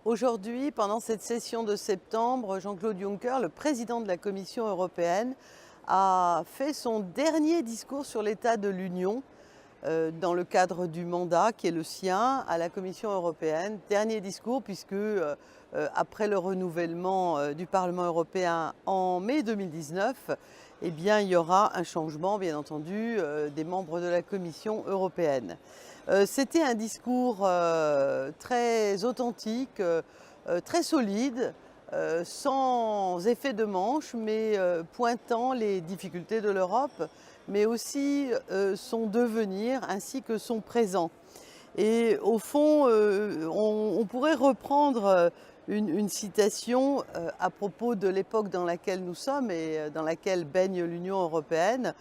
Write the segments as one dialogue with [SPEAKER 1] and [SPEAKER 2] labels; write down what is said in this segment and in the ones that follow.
[SPEAKER 1] Aujourd'hui, pendant cette session de septembre, Jean-Claude Juncker, le président de la Commission européenne, a fait son dernier discours sur l'état de l'Union dans le cadre du mandat qui est le sien à la Commission européenne. Dernier discours puisque après le renouvellement du Parlement européen en mai 2019, eh bien, il y aura un changement, bien entendu, des membres de la Commission européenne. C'était un discours très authentique, très solide, sans effet de manche, mais pointant les difficultés de l'Europe, mais aussi son devenir ainsi que son présent. Et au fond, on pourrait reprendre une citation à propos de l'époque dans laquelle nous sommes et dans laquelle baigne l'Union européenne,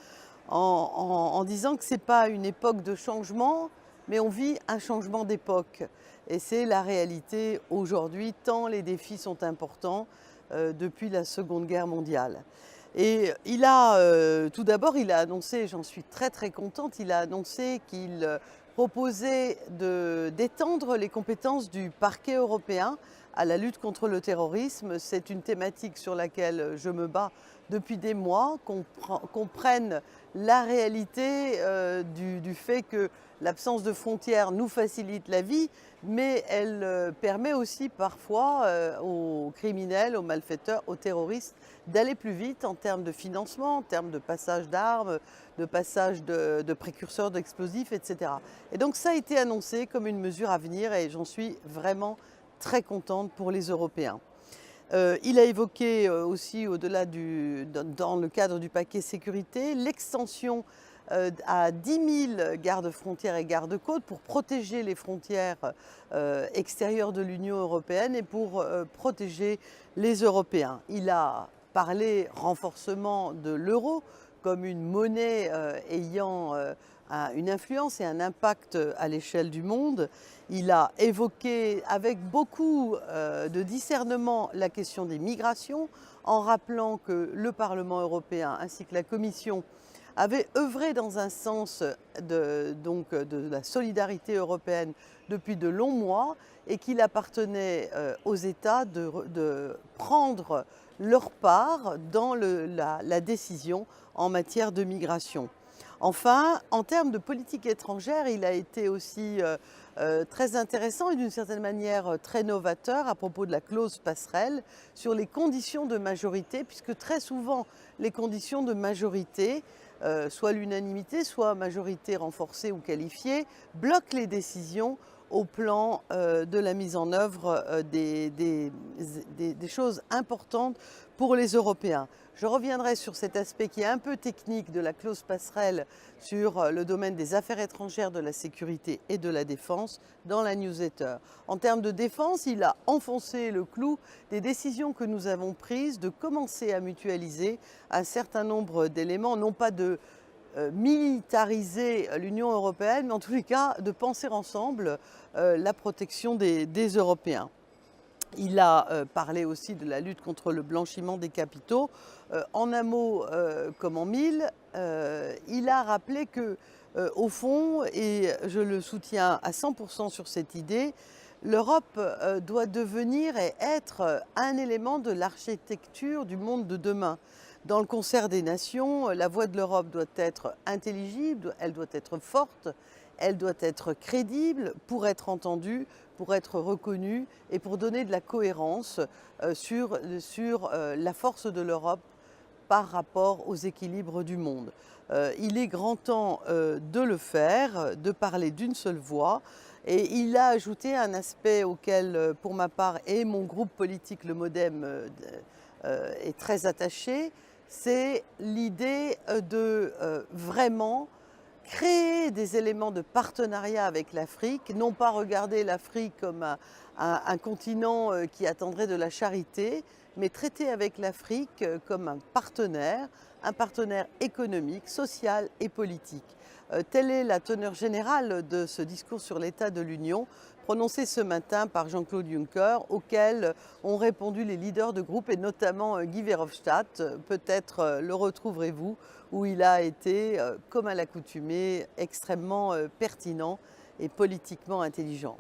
[SPEAKER 1] en disant que ce n'est pas une époque de changement, mais on vit un changement d'époque. Et c'est la réalité aujourd'hui, tant les défis sont importants depuis la Seconde Guerre mondiale. Et tout d'abord, il a annoncé, j'en suis très contente, il a annoncé qu'il proposait d'étendre les compétences du parquet européen à la lutte contre le terrorisme. C'est une thématique sur laquelle je me bats depuis des mois, qu'on prenne la réalité du fait que l'absence de frontières nous facilite la vie, mais elle permet aussi parfois aux criminels, aux malfaiteurs, aux terroristes d'aller plus vite en termes de financement, en termes de passage d'armes, de passage de précurseurs d'explosifs, etc. Et donc ça a été annoncé comme une mesure à venir et j'en suis vraiment très contente pour les Européens. Il a évoqué aussi, dans le cadre du paquet sécurité, l'extension à 10 000 gardes-frontières et gardes-côtes pour protéger les frontières extérieures de l'Union européenne et pour protéger les Européens. Il a parlé renforcement de l'euro comme une monnaie ayant une influence et un impact à l'échelle du monde. Il a évoqué avec beaucoup de discernement la question des migrations en rappelant que le Parlement européen ainsi que la Commission avaient œuvré dans un sens de la solidarité européenne depuis de longs mois et qu'il appartenait aux États de prendre leur part dans la décision en matière de migration. Enfin, en termes de politique étrangère, il a été aussi très intéressant et d'une certaine manière très novateur à propos de la clause passerelle sur les conditions de majorité, puisque très souvent les conditions de majorité, soit l'unanimité, soit majorité renforcée ou qualifiée, bloquent les décisions au plan de la mise en œuvre des choses importantes pour les Européens. Je reviendrai sur cet aspect qui est un peu technique de la clause passerelle sur le domaine des affaires étrangères, de la sécurité et de la défense dans la newsletter. En termes de défense, il a enfoncé le clou des décisions que nous avons prises de commencer à mutualiser un certain nombre d'éléments, non pas de militariser l'Union européenne, mais en tous les cas de penser ensemble la protection des Européens. Il a parlé aussi de la lutte contre le blanchiment des capitaux. En un mot comme en mille, il a rappelé que, au fond, et je le soutiens à 100% sur cette idée, l'Europe doit devenir et être un élément de l'architecture du monde de demain. Dans le concert des nations, la voix de l'Europe doit être intelligible, elle doit être forte, elle doit être crédible pour être entendue, pour être reconnue et pour donner de la cohérence sur la force de l'Europe par rapport aux équilibres du monde. Il est grand temps de le faire, de parler d'une seule voix. Et il a ajouté un aspect auquel, pour ma part, et mon groupe politique, le MoDem, est très attaché, c'est l'idée de vraiment créer des éléments de partenariat avec l'Afrique, non pas regarder l'Afrique comme un continent qui attendrait de la charité, mais traiter avec l'Afrique comme un partenaire économique, social et politique. Telle est la teneur générale de ce discours sur l'état de l'Union, prononcé ce matin par Jean-Claude Juncker, auquel ont répondu les leaders de groupe et notamment Guy Verhofstadt. Peut-être le retrouverez-vous, où il a été, comme à l'accoutumée, extrêmement pertinent et politiquement intelligent.